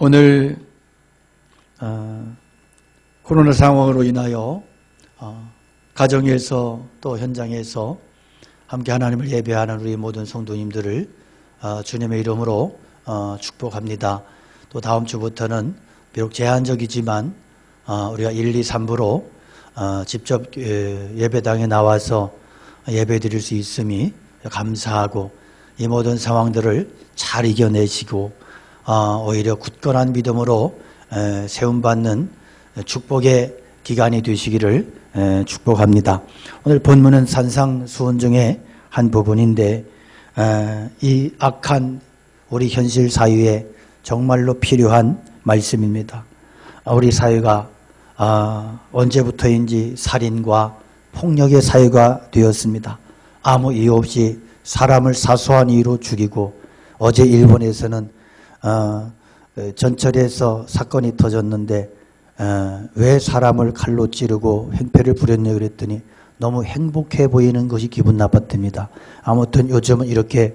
오늘 코로나 상황으로 인하여 가정에서 또 현장에서 함께 하나님을 예배하는 우리 모든 성도님들을 주님의 이름으로 축복합니다. 또 다음 주부터는 비록 제한적이지만 우리가 1, 2, 3부로 직접 예배당에 나와서 예배 드릴 수 있음이 감사하고, 이 모든 상황들을 잘 이겨내시고 오히려 굳건한 믿음으로 세움받는 축복의 기간이 되시기를 축복합니다. 오늘 본문은 산상수훈 중에 한 부분인데, 이 악한 우리 현실 사회에 정말로 필요한 말씀입니다. 우리 사회가 언제부터인지 살인과 폭력의 사회가 되었습니다. 아무 이유 없이 사람을 사소한 이유로 죽이고, 어제 일본에서는 전철에서 사건이 터졌는데 왜 사람을 칼로 찌르고 행패를 부렸냐 그랬더니 너무 행복해 보이는 것이 기분 나빴답니다. 아무튼 요즘은 이렇게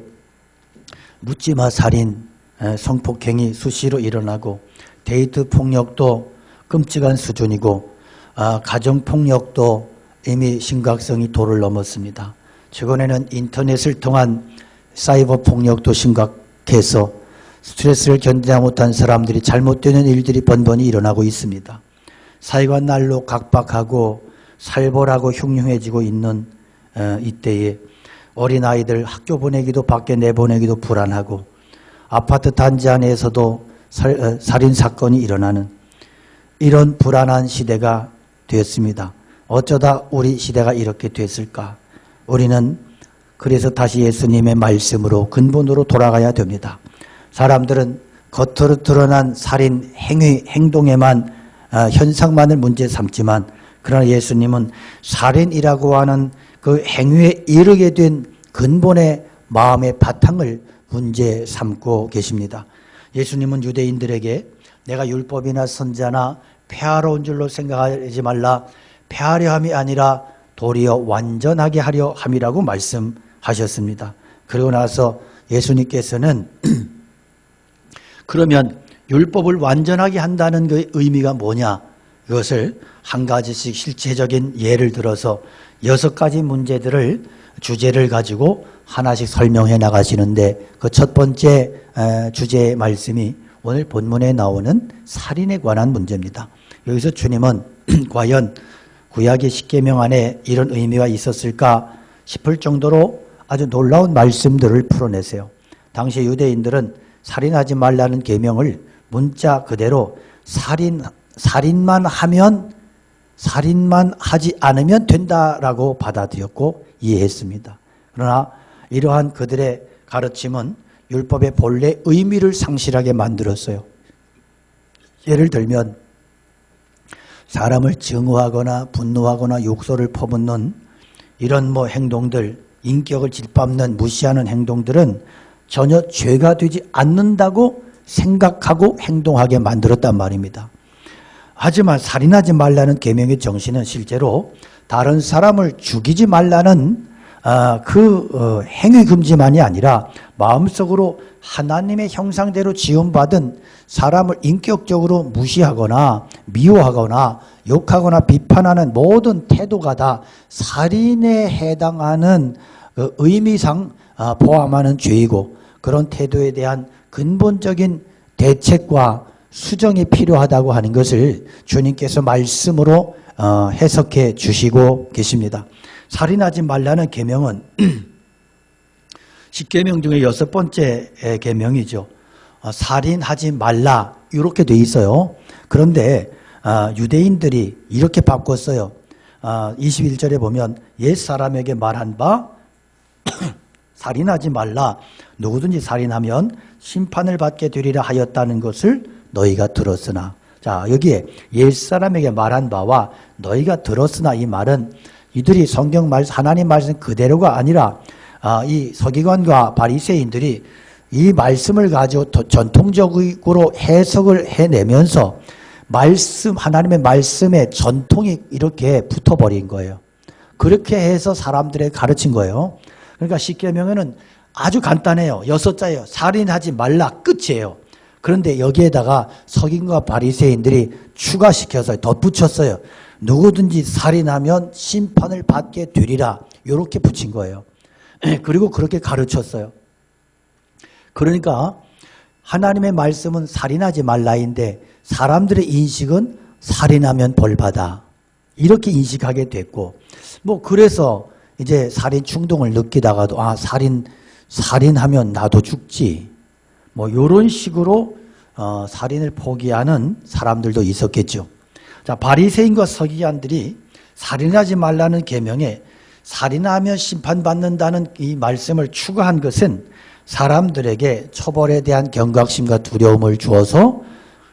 묻지마 살인, 성폭행이 수시로 일어나고, 데이트 폭력도 끔찍한 수준이고, 가정폭력도 이미 심각성이 도를 넘었습니다. 최근에는 인터넷을 통한 사이버 폭력도 심각해서 스트레스를 견디지 못한 사람들이 잘못되는 일들이 번번이 일어나고 있습니다. 사회가 날로 각박하고 살벌하고 흉흉해지고 있는 이때에 어린아이들 학교 보내기도 밖에 내보내기도 불안하고, 아파트 단지 안에서도 살인사건이 일어나는 이런 불안한 시대가 되었습니다. 어쩌다 우리 시대가 이렇게 됐을까? 우리는 그래서 다시 예수님의 말씀으로 근본으로 돌아가야 됩니다. 사람들은 겉으로 드러난 살인 행동에만 현상만을 문제 삼지만, 그러나 예수님은 살인이라고 하는 그 행위에 이르게 된 근본의 마음의 바탕을 문제 삼고 계십니다. 예수님은 유대인들에게 내가 율법이나 선지자나 폐하러 온 줄로 생각하지 말라, 폐하려 함이 아니라 도리어 완전하게 하려 함이라고 말씀하셨습니다. 그러고 나서 예수님께서는 그러면 율법을 완전하게 한다는 그 의미가 뭐냐, 이것을 한 가지씩 실체적인 예를 들어서 6가지 주제를 가지고 하나씩 설명해 나가시는데, 그 첫 번째 주제의 말씀이 오늘 본문에 나오는 살인에 관한 문제입니다. 여기서 주님은 과연 구약의 십계명 안에 이런 의미가 있었을까 싶을 정도로 아주 놀라운 말씀들을 풀어내세요. 당시 유대인들은 살인하지 말라는 계명을 문자 그대로 살인만 하지 않으면 된다라고 받아들였고 이해했습니다. 그러나 이러한 그들의 가르침은 율법의 본래 의미를 상실하게 만들었어요. 예를 들면 사람을 증오하거나 분노하거나 욕설을 퍼붓는 이런 행동들, 인격을 짓밟는 무시하는 행동들은 전혀 죄가 되지 않는다고 생각하고 행동하게 만들었단 말입니다. 하지만 살인하지 말라는 계명의 정신은 실제로 다른 사람을 죽이지 말라는 행위 금지만이 아니라 마음속으로 하나님의 형상대로 지음받은 사람을 인격적으로 무시하거나 미워하거나 욕하거나 비판하는 모든 태도가 다 살인에 해당하는 의미상 포함하는 죄이고, 그런 태도에 대한 근본적인 대책과 수정이 필요하다고 하는 것을 주님께서 말씀으로 해석해 주시고 계십니다. 살인하지 말라는 계명은 십계명 중에 6번째 계명이죠. 살인하지 말라 이렇게 돼 있어요. 그런데 유대인들이 이렇게 바꿨어요. 21절에 보면 옛사람에게 말한 바 살인하지 말라, 누구든지 살인하면 심판을 받게 되리라 하였다는 것을 너희가 들었으나. 자, 여기에 옛사람에게 말한 바와 너희가 들었으나, 이 말은 이들이 성경 말씀, 하나님 말씀 그대로가 아니라 이 서기관과 바리새인들이 이 말씀을 가지고 전통적으로 해석을 해내면서 하나님의 말씀에 전통이 이렇게 붙어버린 거예요. 그렇게 해서 사람들에 가르친 거예요. 그러니까 십계명에는 아주 간단해요. 6자예요. 살인하지 말라, 끝이에요. 그런데 여기에다가 서기관과 바리새인들이 추가시켜서 덧붙였어요. 누구든지 살인하면 심판을 받게 되리라. 이렇게 붙인 거예요. 그리고 그렇게 가르쳤어요. 그러니까 하나님의 말씀은 살인하지 말라인데 사람들의 인식은 살인하면 벌받아. 이렇게 인식하게 됐고, 그래서 이제 살인 충동을 느끼다가도 살인하면 나도 죽지. 이런 식으로 살인을 포기하는 사람들도 있었겠죠. 자, 바리새인과 서기관들이 살인하지 말라는 계명에 살인하면 심판받는다는 이 말씀을 추가한 것은 사람들에게 처벌에 대한 경각심과 두려움을 주어서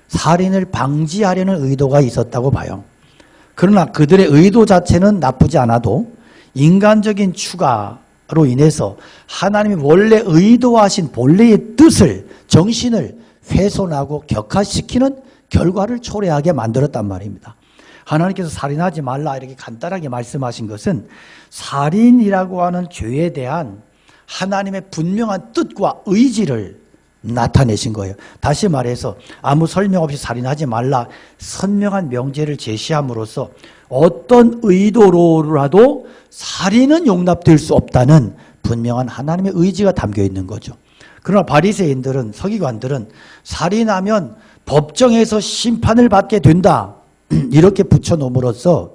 살인을 방지하려는 의도가 있었다고 봐요. 그러나 그들의 의도 자체는 나쁘지 않아도 인간적인 추가로 인해서 하나님이 원래 의도하신 본래의 뜻을, 정신을 훼손하고 격화시키는 결과를 초래하게 만들었단 말입니다. 하나님께서 살인하지 말라 이렇게 간단하게 말씀하신 것은 살인이라고 하는 죄에 대한 하나님의 분명한 뜻과 의지를 나타내신 거예요. 다시 말해서 아무 설명 없이 살인하지 말라 선명한 명제를 제시함으로써 어떤 의도로라도 살인은 용납될 수 없다는 분명한 하나님의 의지가 담겨 있는 거죠. 그러나 바리새인들은, 서기관들은 살인하면 법정에서 심판을 받게 된다 이렇게 붙여놓음으로써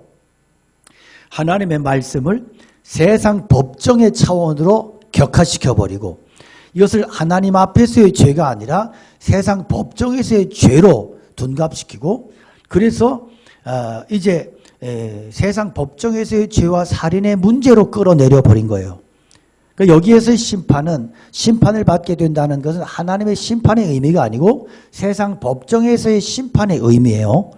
하나님의 말씀을 세상 법정의 차원으로 격화시켜버리고 이것을 하나님 앞에서의 죄가 아니라 세상 법정에서의 죄로 둔갑시키고, 그래서 이제 세상 법정에서의 죄와 살인의 문제로 끌어내려 버린 거예요. 그러니까 여기에서의 심판을 받게 된다는 것은 하나님의 심판의 의미가 아니고 세상 법정에서의 심판의 의미예요.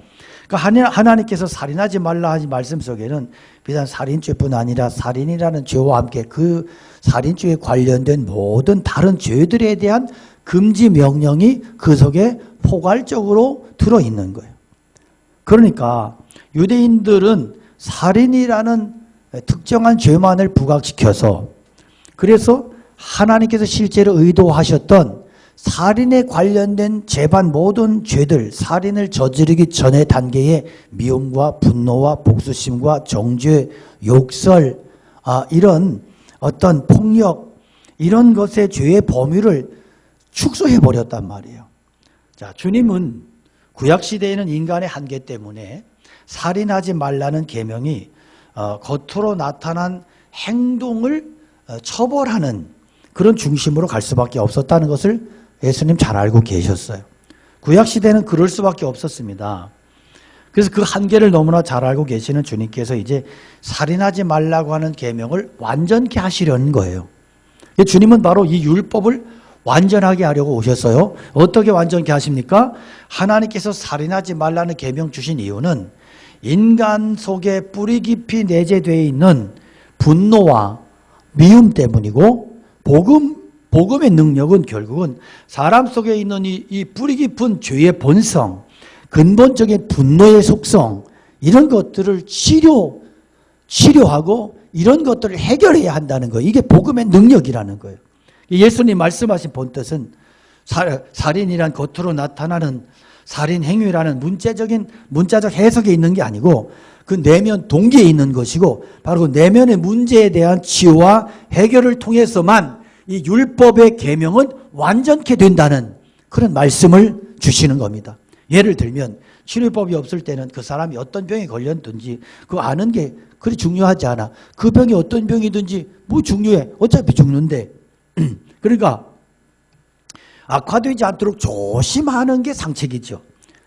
그러니까 하나님께서 살인하지 말라 하신 말씀 속에는 비단 살인죄뿐 아니라 살인이라는 죄와 함께 그 살인죄에 관련된 모든 다른 죄들에 대한 금지 명령이 그 속에 포괄적으로 들어있는 거예요. 그러니까 유대인들은 살인이라는 특정한 죄만을 부각시켜서, 그래서 하나님께서 실제로 의도하셨던 살인에 관련된 재반 모든 죄들, 살인을 저지르기 전의 단계의 미움과 분노와 복수심과 정죄, 욕설, 이런 어떤 폭력, 이런 것의 죄의 범위를 축소해버렸단 말이에요. 자, 주님은 구약시대에는 인간의 한계 때문에 살인하지 말라는 계명이 겉으로 나타난 행동을 처벌하는 그런 중심으로 갈 수밖에 없었다는 것을 예수님 잘 알고 계셨어요. 구약시대는 그럴 수밖에 없었습니다. 그래서 그 한계를 너무나 잘 알고 계시는 주님께서 이제 살인하지 말라고 하는 계명을 완전케 하시려는 거예요. 주님은 바로 이 율법을 완전하게 하려고 오셨어요. 어떻게 완전케 하십니까? 하나님께서 살인하지 말라는 계명 주신 이유는 인간 속에 뿌리 깊이 내재되어 있는 분노와 미움 때문이고, 복음의 능력은 결국은 사람 속에 있는 이 뿌리 깊은 죄의 본성, 근본적인 분노의 속성, 이런 것들을 치료하고 이런 것들을 해결해야 한다는 거예요. 이게 복음의 능력이라는 거예요. 예수님 말씀하신 본뜻은 살인이란 겉으로 나타나는 살인 행위라는 문자적 해석에 있는 게 아니고 그 내면 동기에 있는 것이고, 바로 그 내면의 문제에 대한 치유와 해결을 통해서만 이 율법의 계명은 완전케 된다는 그런 말씀을 주시는 겁니다. 예를 들면 치료법이 없을 때는 그 사람이 어떤 병에 걸렸든지 그거 아는 게 그리 중요하지 않아. 그 병이 어떤 병이든지 뭐 중요해. 어차피 죽는데. 그러니까 악화되지 않도록 조심하는 게 상책이죠.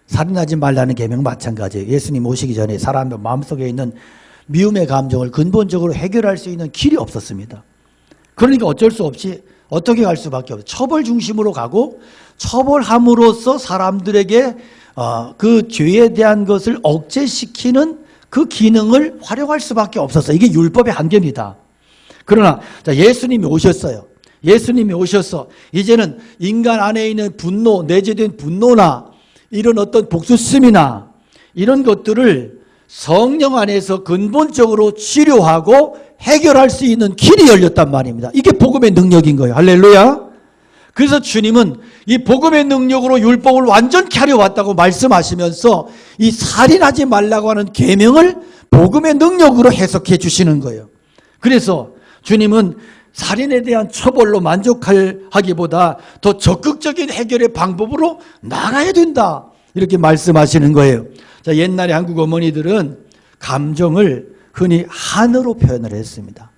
살인하지 말라는 계명 마찬가지예요. 예수님 오시기 전에 사람의 마음속에 있는 미움의 감정을 근본적으로 해결할 수 있는 길이 없었습니다. 그러니까 어쩔 수 없이 어떻게 갈 수밖에 없어요. 처벌 중심으로 가고, 처벌함으로써 사람들에게 그 죄에 대한 것을 억제시키는 그 기능을 활용할 수밖에 없었어요. 이게 율법의 한계입니다. 그러나 예수님이 오셨어요. 예수님이 오셔서 이제는 인간 안에 있는 분노, 내재된 분노나 이런 어떤 복수심이나 이런 것들을 성령 안에서 근본적으로 치료하고 해결할 수 있는 길이 열렸단 말입니다. 이게 복음의 능력인 거예요. 할렐루야. 그래서 주님은 이 복음의 능력으로 율법을 완전케 하려 왔다고 말씀하시면서 이 살인하지 말라고 하는 계명을 복음의 능력으로 해석해 주시는 거예요. 그래서 주님은 살인에 대한 처벌로 만족하기보다 더 적극적인 해결의 방법으로 나가야 된다, 이렇게 말씀하시는 거예요. 자, 옛날에 한국 어머니들은 감정을 흔히 한으로 표현을 했습니다.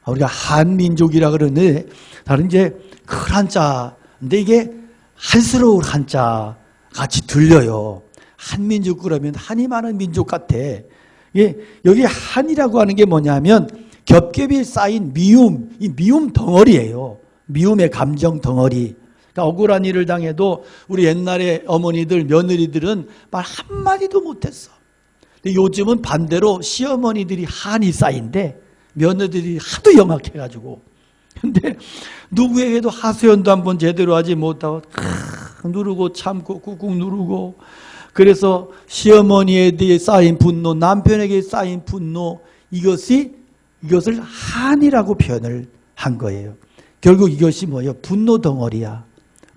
우리가 한민족이라 그러는데 다른 이제 큰 한자, 근데 이게 한스러운 한자 같이 들려요. 한민족 그러면 한이 많은 민족 같아. 예, 여기 한이라고 하는 게 뭐냐면 겹겹이 쌓인 미움, 이 미움 덩어리예요. 미움의 감정 덩어리. 그러니까 억울한 일을 당해도 우리 옛날에 어머니들, 며느리들은 말 한마디도 못했어. 근데 요즘은 반대로 시어머니들이 한이 쌓인데 며느리들이 하도 영악해가지고, 근데 누구에게도 하소연도 한번 제대로 하지 못하고 누르고 참고 꾹꾹 누르고, 그래서 시어머니에 대해 쌓인 분노, 남편에게 쌓인 분노, 이것을 한이라고 표현을 한 거예요. 결국 이것이 뭐예요? 분노 덩어리야.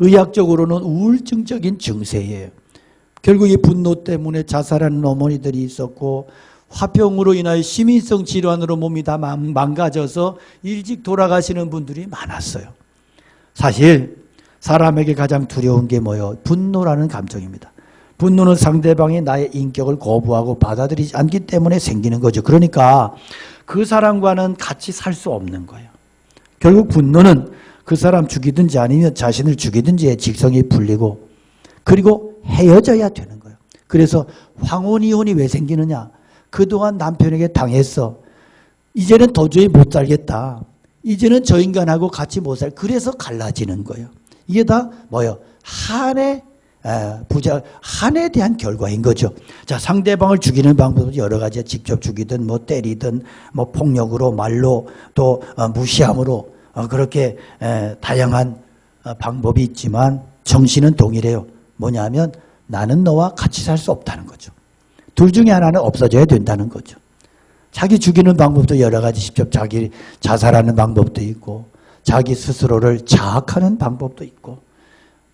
의학적으로는 우울증적인 증세예요. 결국 이 분노 때문에 자살하는 어머니들이 있었고, 화병으로 인하여 시민성 질환으로 몸이 다 망가져서 일찍 돌아가시는 분들이 많았어요. 사실 사람에게 가장 두려운 게 뭐예요? 분노라는 감정입니다. 분노는 상대방이 나의 인격을 거부하고 받아들이지 않기 때문에 생기는 거죠. 그러니까 그 사람과는 같이 살 수 없는 거예요. 결국 분노는 그 사람 죽이든지 아니면 자신을 죽이든지의 직성이 풀리고, 그리고 헤어져야 되는 거예요. 그래서 황혼이혼이 왜 생기느냐? 그동안 남편에게 당했어. 이제는 도저히 못 살겠다. 이제는 저 인간하고 같이 못 살. 그래서 갈라지는 거예요. 이게 다 뭐예요? 한에 대한 결과인 거죠. 자, 상대방을 죽이는 방법은 여러 가지야. 직접 죽이든 뭐 때리든 뭐 폭력으로, 말로, 또 무시함으로, 그렇게 다양한 방법이 있지만 정신은 동일해요. 뭐냐면 나는 너와 같이 살 수 없다는 거죠. 둘 중에 하나는 없어져야 된다는 거죠. 자기 죽이는 방법도 여러 가지, 직접 자기 자살하는 방법도 있고, 자기 스스로를 자학하는 방법도 있고,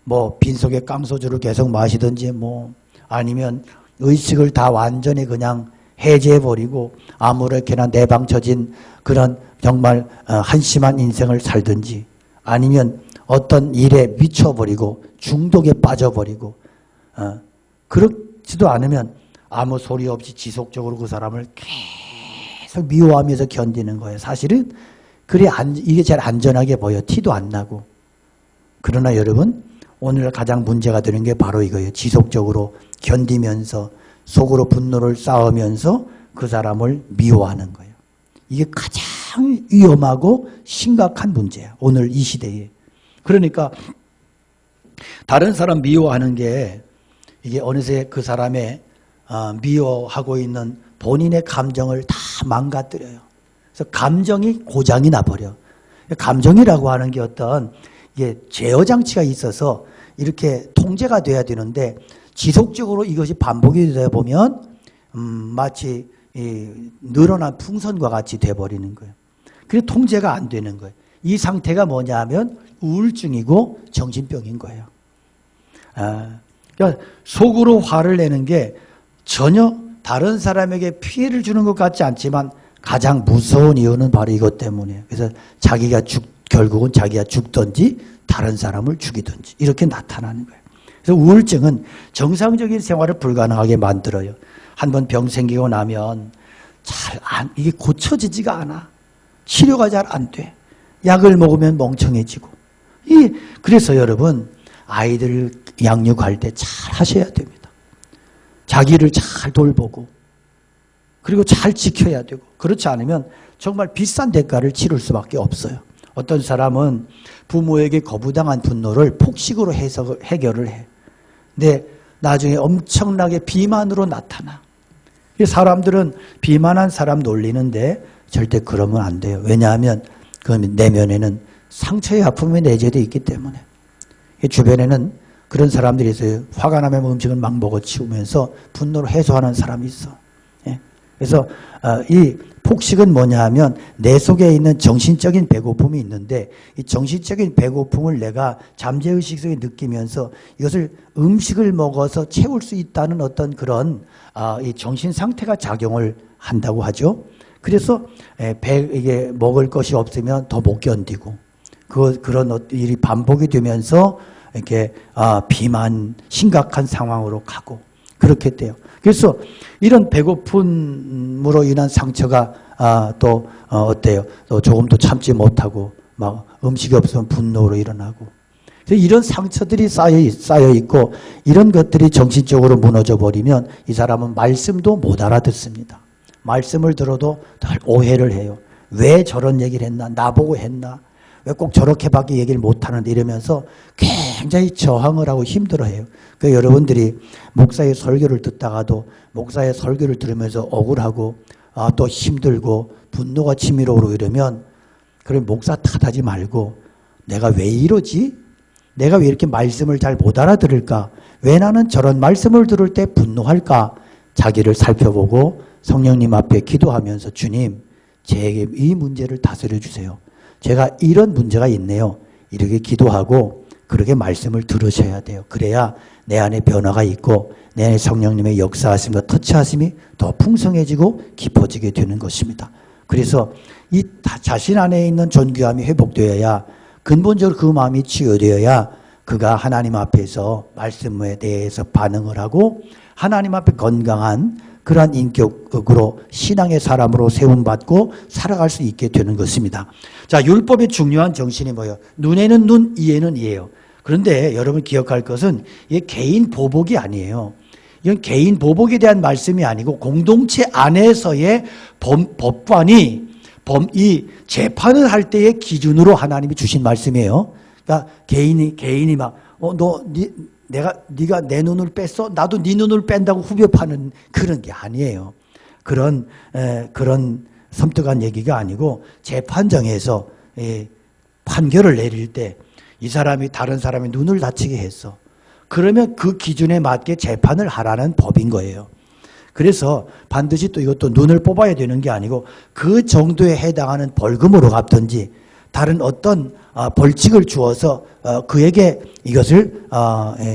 뭐 빈속에 깡소주를 계속 마시든지, 뭐 아니면 의식을 다 완전히 그냥 해제해버리고 아무렇게나 내방쳐진 그런 정말 한심한 인생을 살든지, 아니면 어떤 일에 미쳐버리고 중독에 빠져버리고, 그렇지도 않으면 아무 소리 없이 지속적으로 그 사람을 계속 미워하면서 견디는 거예요. 사실은 이게 제일 안전하게 보여. 티도 안 나고. 그러나 여러분, 오늘 가장 문제가 되는 게 바로 이거예요. 지속적으로 견디면서 속으로 분노를 쌓으면서 그 사람을 미워하는 거예요. 이게 가장 위험하고 심각한 문제야, 오늘 이 시대에. 그러니까 다른 사람 미워하는 게 이게 어느새 그 사람의 미워하고 있는 본인의 감정을 다 망가뜨려요. 그래서 감정이 고장이 나버려. 감정이라고 하는 게 어떤 이게 제어 장치가 있어서 이렇게 통제가 돼야 되는데, 지속적으로 이것이 반복이 되다 보면 마치 늘어난 풍선과 같이 돼버리는 거예요. 그래서 통제가 안 되는 거예요. 이 상태가 뭐냐 하면 우울증이고 정신병인 거예요. 그러니까 속으로 화를 내는 게 전혀 다른 사람에게 피해를 주는 것 같지 않지만 가장 무서운 이유는 바로 이것 때문이에요. 그래서 결국은 자기가 죽든지 다른 사람을 죽이든지 이렇게 나타나는 거예요. 그래서 우울증은 정상적인 생활을 불가능하게 만들어요. 한번 병 생기고 나면 이게 고쳐지지가 않아. 치료가 잘 안 돼. 약을 먹으면 멍청해지고. 그래서 여러분, 아이들 양육할 때 잘 하셔야 됩니다. 자기를 잘 돌보고, 그리고 잘 지켜야 되고, 그렇지 않으면 정말 비싼 대가를 치를 수밖에 없어요. 어떤 사람은 부모에게 거부당한 분노를 폭식으로 해결을 해. 근데 나중에 엄청나게 비만으로 나타나. 사람들은 비만한 사람 놀리는데 절대 그러면 안 돼요. 왜냐하면 그 내면에는 상처의 아픔이 내재되어 있기 때문에. 주변에는 그런 사람들이 있어요. 화가 나면 음식을 막 먹어치우면서 분노를 해소하는 사람이 있어. 그래서 이 폭식은 뭐냐 하면 내 속에 있는 정신적인 배고픔이 있는데 이 정신적인 배고픔을 내가 잠재의식 속에 느끼면서 이것을 음식을 먹어서 채울 수 있다는 어떤 그런 이 정신 상태가 작용을 한다고 하죠. 그래서 이게 먹을 것이 없으면 더 못 견디고 그런 일이 반복이 되면서 이렇게 비만 심각한 상황으로 가고 그렇게 돼요. 그래서 이런 배고픔으로 인한 상처가 또 어때요? 또 조금 더 참지 못하고 막 음식이 없으면 분노로 일어나고 이런 상처들이 쌓여 있고 이런 것들이 정신적으로 무너져 버리면 이 사람은 말씀도 못 알아듣습니다. 말씀을 들어도 늘 오해를 해요. 왜 저런 얘기를 했나? 나보고 했나? 왜 꼭 저렇게밖에 얘기를 못하는데 이러면서 굉장히 저항을 하고 힘들어해요. 그러니까 여러분들이 목사의 설교를 듣다가도 목사의 설교를 들으면서 억울하고 또 힘들고 분노가 치밀어 오르고 이러면 그래 목사 탓하지 말고 내가 왜 이러지? 내가 왜 이렇게 말씀을 잘 못 알아들을까? 왜 나는 저런 말씀을 들을 때 분노할까? 자기를 살펴보고 성령님 앞에 기도하면서 주님 제게 이 문제를 다스려 주세요. 제가 이런 문제가 있네요. 이렇게 기도하고 그렇게 말씀을 들으셔야 돼요. 그래야 내 안에 변화가 있고 내 안에 성령님의 역사하심과 터치하심이 더 풍성해지고 깊어지게 되는 것입니다. 그래서 이 자신 안에 있는 존귀함이 회복되어야 근본적으로 그 마음이 치유되어야 그가 하나님 앞에서 말씀에 대해서 반응을 하고 하나님 앞에 건강한 그러한 인격으로 신앙의 사람으로 세움받고 살아갈 수 있게 되는 것입니다. 자, 율법의 중요한 정신이 뭐예요? 눈에는 눈, 이에는 이예요. 그런데 여러분 기억할 것은 이게 개인 보복이 아니에요. 이건 개인 보복에 대한 말씀이 아니고 공동체 안에서의 법관이 이 재판을 할 때의 기준으로 하나님이 주신 말씀이에요. 그러니까 개인이 막 네가 내 눈을 뺐어? 나도 네 눈을 뺀다고 후벼 파는 그런 게 아니에요. 그런 섬뜩한 얘기가 아니고 재판정에서 판결을 내릴 때 이 사람이 다른 사람의 눈을 다치게 했어. 그러면 그 기준에 맞게 재판을 하라는 법인 거예요. 그래서 반드시 또 이것도 눈을 뽑아야 되는 게 아니고 그 정도에 해당하는 벌금으로 갚든지 다른 어떤 벌칙을 주어서 그에게 이것을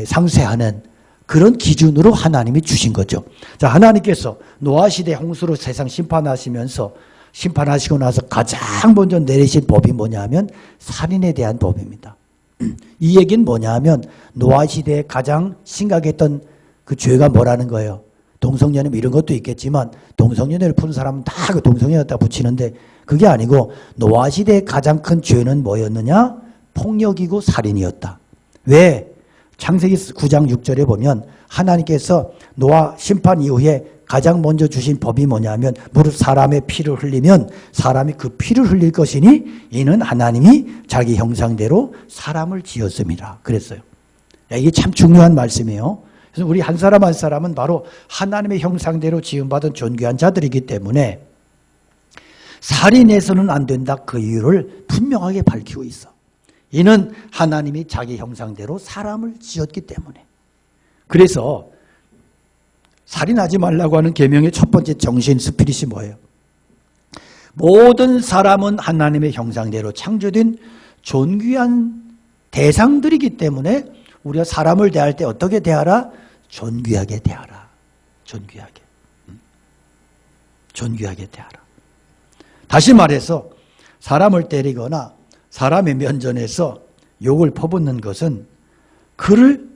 상쇄하는 그런 기준으로 하나님이 주신 거죠. 자, 하나님께서 노아 시대 홍수로 세상 심판하시면서 심판하시고 나서 가장 먼저 내리신 법이 뭐냐면 살인에 대한 법입니다. 이 얘기는 뭐냐면 노아 시대에 가장 심각했던 그 죄가 뭐라는 거예요. 동성연애 이런 것도 있겠지만 동성연애를 푸는 사람은 다 그 동성연애에다 붙이는데 그게 아니고 노아 시대의 가장 큰 죄는 뭐였느냐? 폭력이고 살인이었다. 왜? 창세기 9장 6절에 보면 하나님께서 노아 심판 이후에 가장 먼저 주신 법이 뭐냐면 무릇 사람의 피를 흘리면 사람이 그 피를 흘릴 것이니 이는 하나님이 자기 형상대로 사람을 지었습니다. 그랬어요. 이게 참 중요한 말씀이에요. 그래서 우리 한 사람 한 사람은 바로 하나님의 형상대로 지음받은 존귀한 자들이기 때문에 살인해서는 안 된다. 그 이유를 분명하게 밝히고 있어. 이는 하나님이 자기 형상대로 사람을 지었기 때문에. 그래서 살인하지 말라고 하는 계명의 첫 번째 정신 스피릿이 뭐예요? 모든 사람은 하나님의 형상대로 창조된 존귀한 대상들이기 때문에 우리가 사람을 대할 때 어떻게 대하라? 존귀하게 대하라. 존귀하게. 존귀하게 대하라. 다시 말해서 사람을 때리거나 사람의 면전에서 욕을 퍼붓는 것은 그를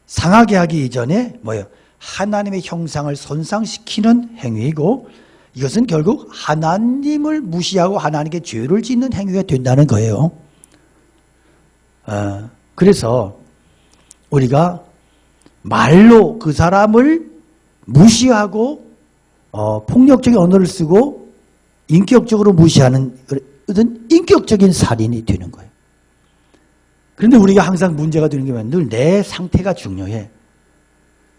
상하게 하기 이전에 뭐예요? 하나님의 형상을 손상시키는 행위이고 이것은 결국 하나님을 무시하고 하나님께 죄를 짓는 행위가 된다는 거예요. 그래서 우리가 말로 그 사람을 무시하고 폭력적인 언어를 쓰고 인격적으로 무시하는 그런 인격적인 살인이 되는 거예요. 그런데 우리가 항상 문제가 되는 게 늘 내 상태가 중요해.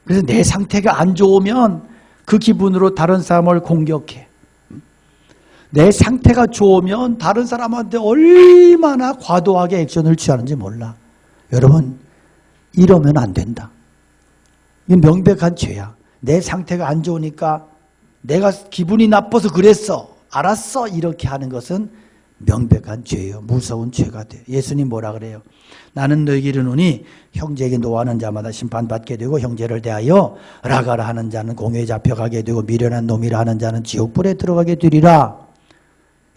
그래서 내 상태가 안 좋으면 그 기분으로 다른 사람을 공격해. 내 상태가 좋으면 다른 사람한테 얼마나 과도하게 액션을 취하는지 몰라. 여러분, 이러면 안 된다. 이건 명백한 죄야. 내 상태가 안 좋으니까 내가 기분이 나빠서 그랬어. 알았어. 이렇게 하는 것은 명백한 죄예요. 무서운 죄가 돼요. 예수님 뭐라 그래요? 나는 너에게 이르노니 형제에게 노하는 자마다 심판받게 되고 형제를 대하여 라가라 하는 자는 공회에 잡혀가게 되고 미련한 놈이라 하는 자는 지옥불에 들어가게 되리라.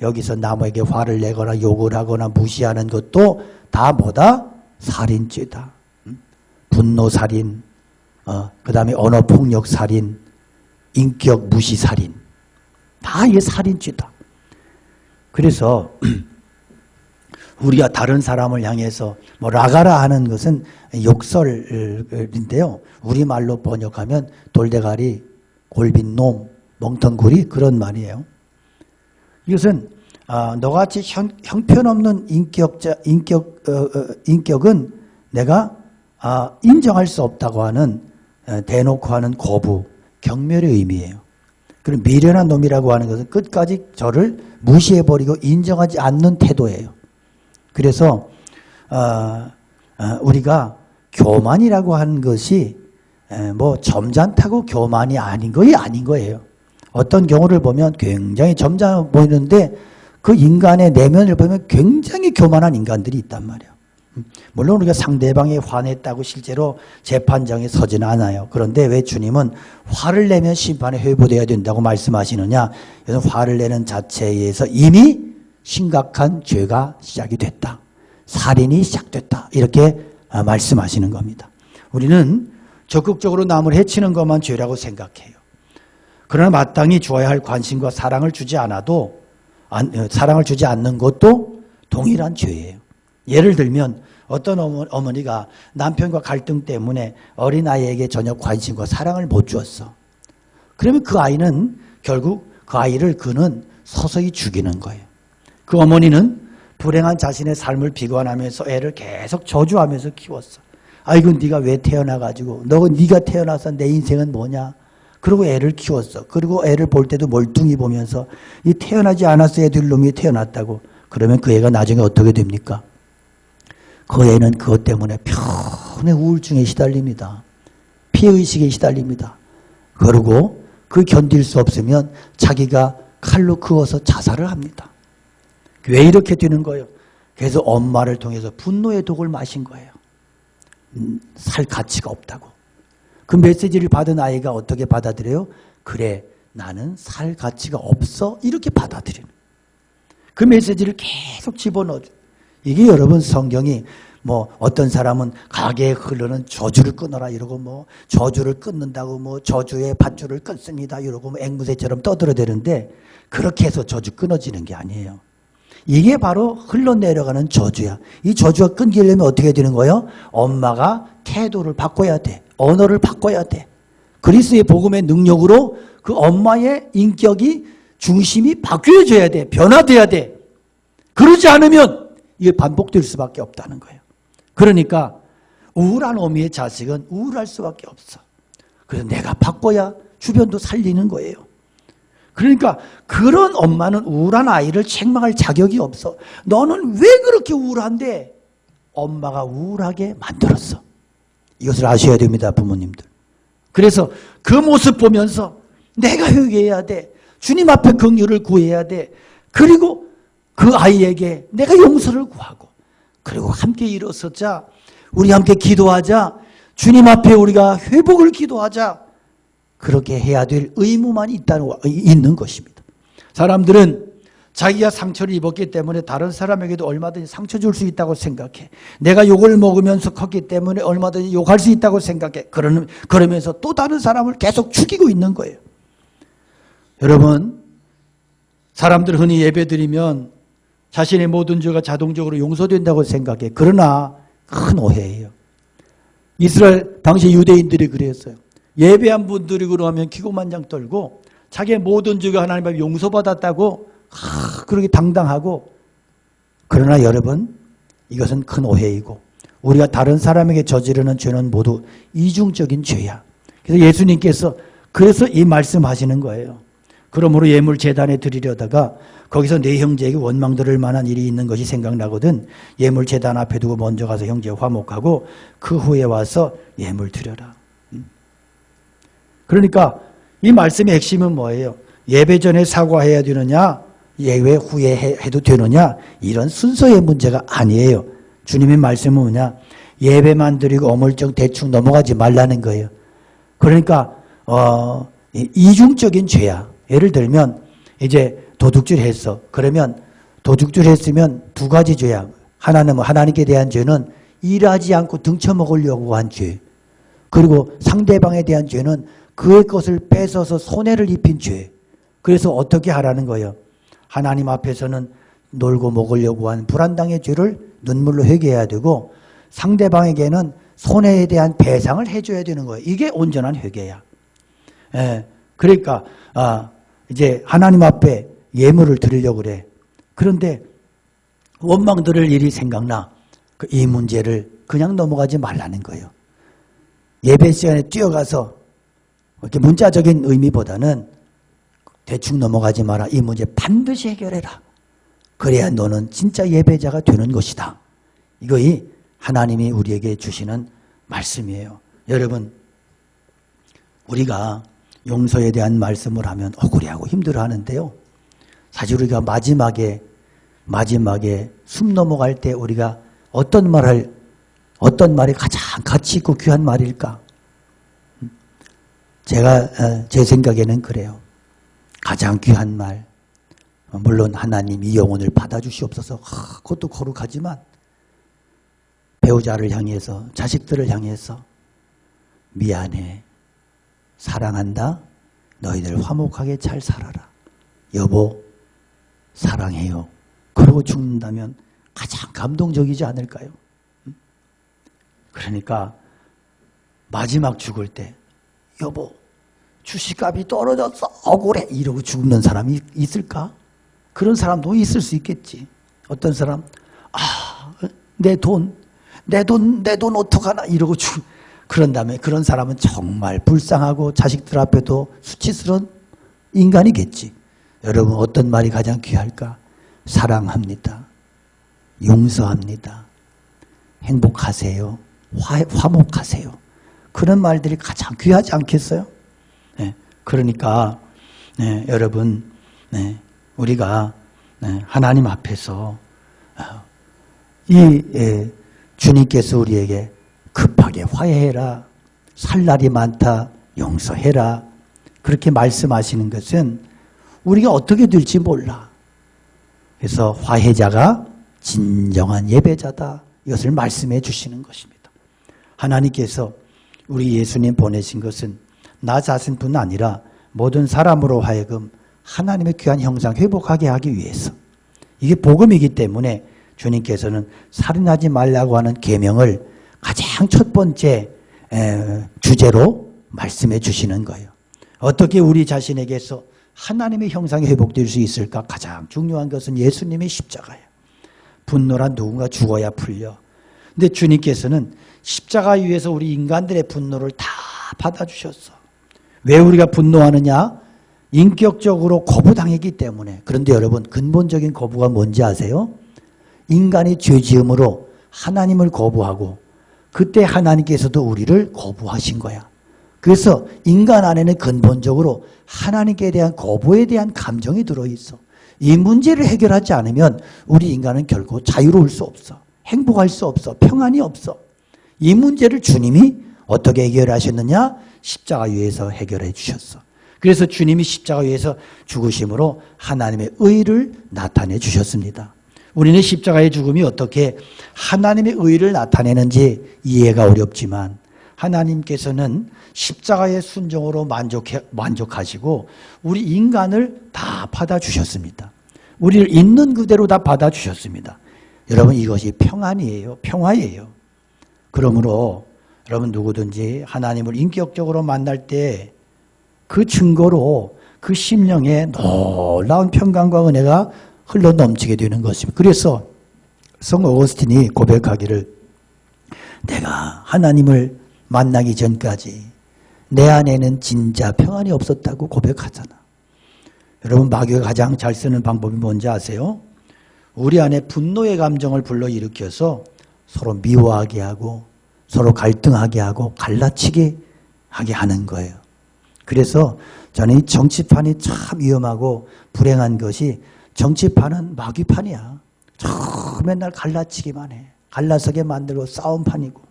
여기서 남에게 화를 내거나 욕을 하거나 무시하는 것도 다 뭐다? 살인죄다. 분노살인, 그 다음에 언어폭력살인, 인격 무시살인. 다 이게 살인죄다. 그래서 우리가 다른 사람을 향해서 뭐 라가라 하는 것은 욕설인데요. 우리말로 번역하면 돌대가리, 골빈놈, 멍텅구리 그런 말이에요. 이것은 너같이 형편없는 인격은 내가 인정할 수 없다고 하는 대놓고 하는 거부, 경멸의 의미예요. 그리고 미련한 놈이라고 하는 것은 끝까지 저를 무시해버리고 인정하지 않는 태도예요. 그래서 우리가 교만이라고 하는 것이 뭐 점잖다고 교만이 아닌 거예요. 어떤 경우를 보면 굉장히 점잖아 보이는데 그 인간의 내면을 보면 굉장히 교만한 인간들이 있단 말이에요. 물론 우리가 상대방이 화냈다고 실제로 재판장에 서지는 않아요. 그런데 왜 주님은 화를 내면 심판에 회부되어야 된다고 말씀하시느냐? 이것은 화를 내는 자체에 의해서 이미 심각한 죄가 시작이 됐다. 살인이 시작됐다. 이렇게 말씀하시는 겁니다. 우리는 적극적으로 남을 해치는 것만 죄라고 생각해요. 그러나 마땅히 주어야 할 관심과 사랑을 주지 않아도 사랑을 주지 않는 것도 동일한 죄예요. 예를 들면 어떤 어머니가 남편과 갈등 때문에 어린아이에게 전혀 관심과 사랑을 못 주었어. 그러면 그 아이는 결국 그 아이를 그는 서서히 죽이는 거예요. 그 어머니는 불행한 자신의 삶을 비관하면서 애를 계속 저주하면서 키웠어. 아이고 네가 왜 태어나가지고 네가 태어나서 내 인생은 뭐냐. 그리고 애를 키웠어. 그리고 애를 볼 때도 멀뚱히 보면서 이 태어나지 않았어야 될 놈이 태어났다고. 그러면 그 애가 나중에 어떻게 됩니까? 그 애는 그것 때문에 편의 우울증에 시달립니다. 피해의식에 시달립니다. 그리고 그 견딜 수 없으면 자기가 칼로 그어서 자살을 합니다. 왜 이렇게 되는 거예요? 그래서 엄마를 통해서 분노의 독을 마신 거예요. 살 가치가 없다고. 그 메시지를 받은 아이가 어떻게 받아들여요? 그래, 나는 살 가치가 없어. 이렇게 받아들이는. 그 메시지를 계속 집어넣어줘. 이게 여러분 성경이 뭐 어떤 사람은 가게에 흐르는 저주를 끊어라 이러고 뭐 저주를 끊는다고 뭐 저주의 밧줄을 끊습니다 이러고 뭐 앵무새처럼 떠들어대는데 그렇게 해서 저주 끊어지는 게 아니에요. 이게 바로 흘러내려가는 저주야. 이 저주가 끊기려면 어떻게 되는 거예요? 엄마가 태도를 바꿔야 돼. 언어를 바꿔야 돼. 그리스도의 복음의 능력으로 그 엄마의 인격이 중심이 바뀌어져야 돼. 변화돼야 돼. 그러지 않으면 이게 반복될 수밖에 없다는 거예요. 그러니까 우울한 어미의 자식은 우울할 수밖에 없어. 그래서 내가 바꿔야 주변도 살리는 거예요. 그러니까 그런 엄마는 우울한 아이를 책망할 자격이 없어. 너는 왜 그렇게 우울한데? 엄마가 우울하게 만들었어. 이것을 아셔야 됩니다, 부모님들. 그래서 그 모습 보면서 내가 회개해야 돼. 주님 앞에 긍휼을 구해야 돼. 그리고 그 아이에게 내가 용서를 구하고 그리고 함께 일어서자. 우리 함께 기도하자. 주님 앞에 우리가 회복을 기도하자. 그렇게 해야 될 의무만 있는 것입니다. 사람들은 자기가 상처를 입었기 때문에 다른 사람에게도 얼마든지 상처 줄 수 있다고 생각해. 내가 욕을 먹으면서 컸기 때문에 얼마든지 욕할 수 있다고 생각해. 그러면서 또 다른 사람을 계속 죽이고 있는 거예요. 여러분, 사람들 흔히 예배드리면 자신의 모든 죄가 자동적으로 용서된다고 생각해. 그러나 큰 오해예요. 이스라엘 당시 유대인들이 그랬어요. 예배한 분들이 그러면 기고만장 떨고 자기의 모든 죄가 하나님 앞에 용서받았다고 그렇게 당당하고. 그러나 여러분, 이것은 큰 오해이고 우리가 다른 사람에게 저지르는 죄는 모두 이중적인 죄야. 그래서 예수님께서 그래서 이 말씀하시는 거예요. 그러므로 예물 제단에 드리려다가 거기서 내 형제에게 원망 들을 만한 일이 있는 것이 생각나거든 예물 제단 앞에 두고 먼저 가서 형제 화목하고 그 후에 와서 예물 드려라. 그러니까 이 말씀의 핵심은 뭐예요? 예배 전에 사과해야 되느냐? 예배 후에 해도 되느냐? 이런 순서의 문제가 아니에요. 주님의 말씀은 뭐냐? 예배만 드리고 어물쩍 대충 넘어가지 말라는 거예요. 그러니까 이중적인 죄야. 예를 들면 이제 도둑질 했어. 그러면 도둑질 했으면 두 가지 죄야. 하나는 하나님께 대한 죄는 일하지 않고 등쳐먹으려고 한 죄. 그리고 상대방에 대한 죄는 그의 것을 뺏어서 손해를 입힌 죄. 그래서 어떻게 하라는 거예요? 하나님 앞에서는 놀고 먹으려고 한 불안당의 죄를 눈물로 회개해야 되고 상대방에게는 손해에 대한 배상을 해줘야 되는 거예요. 이게 온전한 회개야. 예, 그러니까 이제 하나님 앞에 예물을 드리려고 그래. 그런데 원망 들을 일이 생각나. 이 문제를 그냥 넘어가지 말라는 거예요. 예배 시간에 뛰어가서 이렇게 문자적인 의미보다는 대충 넘어가지 마라. 이 문제 반드시 해결해라. 그래야 너는 진짜 예배자가 되는 것이다. 이거이 하나님이 우리에게 주시는 말씀이에요. 여러분, 우리가 용서에 대한 말씀을 하면 억울해하고 힘들어하는데요. 사실 우리가 마지막에 숨 넘어갈 때 우리가 어떤 말이 가장 가치 있고 귀한 말일까? 제 생각에는 그래요. 가장 귀한 말. 물론 하나님 이 영혼을 받아주시옵소서. 그것도 거룩하지만 배우자를 향해서, 자식들을 향해서 미안해, 사랑한다, 너희들 화목하게 잘 살아라, 여보 사랑해요, 그러고 죽는다면 가장 감동적이지 않을까요? 그러니까 마지막 죽을 때 여보 주식값이 떨어졌어 억울해 이러고 죽는 사람이 있을까? 그런 사람도 있을 수 있겠지. 어떤 사람 내 돈 어떡하나 이러고 그런 다음에 그런 사람은 정말 불쌍하고 자식들 앞에도 수치스러운 인간이겠지. 여러분, 어떤 말이 가장 귀할까? 사랑합니다, 용서합니다, 행복하세요, 화목하세요. 그런 말들이 가장 귀하지 않겠어요? 네, 그러니까 여러분, 우리가 하나님 앞에서 주님께서 우리에게 급하게 화해해라, 살 날이 많다, 용서해라, 그렇게 말씀하시는 것은 우리가 어떻게 될지 몰라. 그래서 화해자가 진정한 예배자다, 이것을 말씀해 주시는 것입니다. 하나님께서 우리 예수님 보내신 것은 나 자신뿐 아니라 모든 사람으로 하여금 하나님의 귀한 형상 회복하게 하기 위해서, 이게 복음이기 때문에 주님께서는 살인하지 말라고 하는 계명을 가장 첫 번째 주제로 말씀해 주시는 거예요. 어떻게 우리 자신에게서 하나님의 형상이 회복될 수 있을까? 가장 중요한 것은 예수님의 십자가예요. 분노란 누군가 죽어야 풀려. 근데 주님께서는 십자가 위에서 우리 인간들의 분노를 다 받아주셨어. 왜 우리가 분노하느냐? 인격적으로 거부당했기 때문에. 그런데 여러분, 근본적인 거부가 뭔지 아세요? 인간의 죄지음으로 하나님을 거부하고 그때 하나님께서도 우리를 거부하신 거야. 그래서 인간 안에는 근본적으로 하나님께 대한 거부에 대한 감정이 들어있어. 이 문제를 해결하지 않으면 우리 인간은 결코 자유로울 수 없어. 행복할 수 없어. 평안이 없어. 이 문제를 주님이 어떻게 해결하셨느냐? 십자가 위에서 해결해 주셨어. 그래서 주님이 십자가 위에서 죽으심으로 하나님의 의를 나타내 주셨습니다. 우리는 십자가의 죽음이 어떻게 하나님의 의를 나타내는지 이해가 어렵지만 하나님께서는 십자가의 순종으로 만족하시고 우리 인간을 다 받아주셨습니다. 우리를 있는 그대로 다 받아주셨습니다. 여러분, 이것이 평안이에요. 평화예요. 그러므로 여러분, 누구든지 하나님을 인격적으로 만날 때 그 증거로 그 심령에 놀라운 평강과 은혜가 흘러 넘치게 되는 것입니다. 그래서 성 어거스틴이 고백하기를, 내가 하나님을 만나기 전까지 내 안에는 진짜 평안이 없었다고 고백하잖아. 여러분, 마귀가 가장 잘 쓰는 방법이 뭔지 아세요? 우리 안에 분노의 감정을 불러일으켜서 서로 미워하게 하고 서로 갈등하게 하고 갈라치게 하게 하는 거예요. 그래서 저는 이 정치판이 참 위험하고 불행한 것이 정치판은 마귀판이야. 맨날 갈라치기만 해. 갈라서게 만들고 싸움판이고.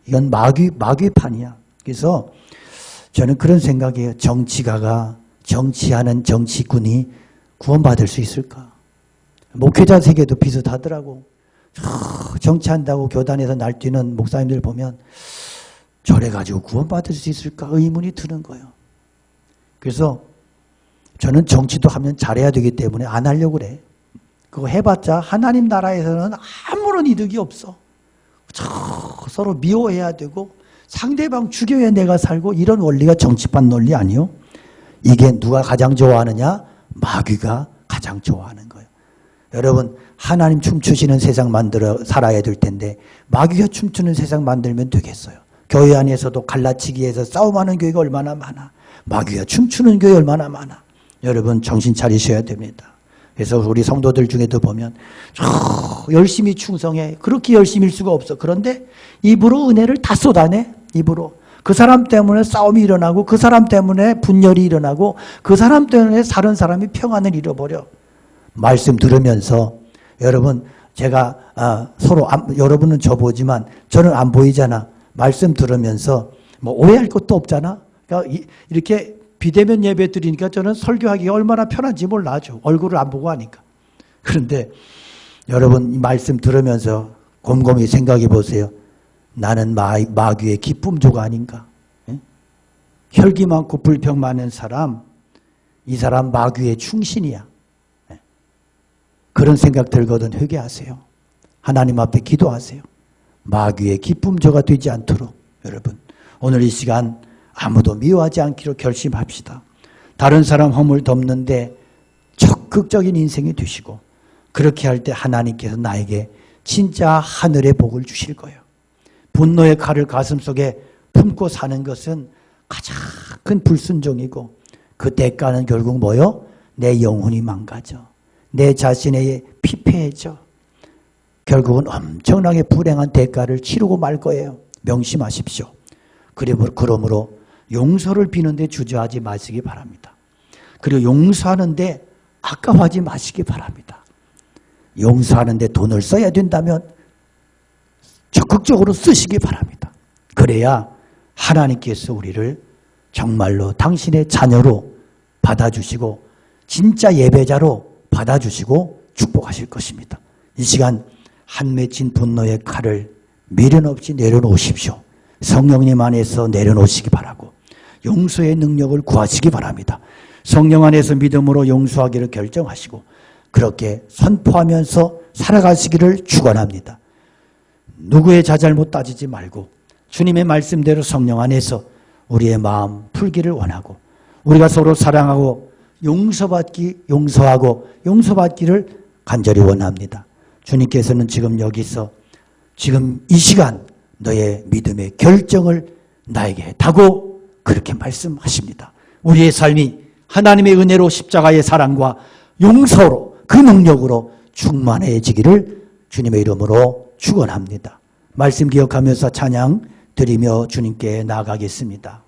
이건 마귀판이야. 그래서 저는 그런 생각이에요. 정치가가, 정치하는 정치꾼이 구원받을 수 있을까? 목회자 세계도 비슷하더라고. 정치한다고 교단에서 날뛰는 목사님들 보면 저래가지고 구원받을 수 있을까 의문이 드는 거예요. 그래서 저는 정치도 하면 잘해야 되기 때문에 안 하려고 그래. 그거 해봤자 하나님 나라에서는 아무런 이득이 없어. 서로 미워해야 되고 상대방 죽여야 내가 살고 이런 원리가 정치판 논리 아니요? 이게 누가 가장 좋아하느냐? 마귀가 가장 좋아하는 거예요. 여러분 하나님 춤추시는 세상 만들어 살아야 될 텐데 마귀가 춤추는 세상 만들면 되겠어요. 교회 안에서도 갈라치기에서 싸움하는 교회가 얼마나 많아. 마귀가 춤추는 교회 얼마나 많아. 여러분 정신 차리셔야 됩니다. 그래서 우리 성도들 중에도 보면 열심히 충성해. 그렇게 열심일 수가 없어. 그런데 입으로 은혜를 다 쏟아내. 입으로. 그 사람 때문에 싸움이 일어나고 그 사람 때문에 분열이 일어나고 그 사람 때문에 다른 사람이 평안을 잃어버려. 말씀 들으면서 여러분 제가 서로 여러분은 저 보지만 저는 안 보이잖아. 말씀 들으면서 뭐 오해할 것도 없잖아. 그러니까 이렇게 비대면 예배 드리니까 저는 설교하기가 얼마나 편한지 몰라죠. 얼굴을 안 보고 하니까. 그런데 여러분 이 말씀 들으면서 곰곰이 생각해 보세요. 나는 마귀의 기쁨조가 아닌가? 예? 혈기 많고 불평 많은 사람, 이 사람 마귀의 충신이야. 예? 그런 생각 들거든 회개하세요. 하나님 앞에 기도하세요. 마귀의 기쁨조가 되지 않도록 여러분 오늘 이 시간 아무도 미워하지 않기로 결심합시다. 다른 사람 허물 덮는데 적극적인 인생이 되시고 그렇게 할 때 하나님께서 나에게 진짜 하늘의 복을 주실 거예요. 분노의 칼을 가슴속에 품고 사는 것은 가장 큰 불순종이고 그 대가는 결국 뭐요? 내 영혼이 망가져. 내 자신의 피폐해져. 결국은 엄청나게 불행한 대가를 치르고 말 거예요. 명심하십시오. 그러므로 용서를 비는데 주저하지 마시기 바랍니다. 그리고 용서하는데 아까워하지 마시기 바랍니다. 용서하는데 돈을 써야 된다면 적극적으로 쓰시기 바랍니다. 그래야 하나님께서 우리를 정말로 당신의 자녀로 받아주시고 진짜 예배자로 받아주시고 축복하실 것입니다. 이 시간 한 맺힌 분노의 칼을 미련 없이 내려놓으십시오. 성령님 안에서 내려놓으시기 바라고 용서의 능력을 구하시기 바랍니다. 성령 안에서 믿음으로 용서하기를 결정하시고 그렇게 선포하면서 살아가시기를 축원합니다. 누구의 자잘못 따지지 말고 주님의 말씀대로 성령 안에서 우리의 마음 풀기를 원하고 우리가 서로 사랑하고 용서하고 용서받기를 간절히 원합니다. 주님께서는 지금 여기서 지금 이 시간 너의 믿음의 결정을 나에게 했다고 그렇게 말씀하십니다. 우리의 삶이 하나님의 은혜로 십자가의 사랑과 용서로 그 능력으로 충만해지기를 주님의 이름으로 축원합니다. 말씀 기억하면서 찬양 드리며 주님께 나아가겠습니다.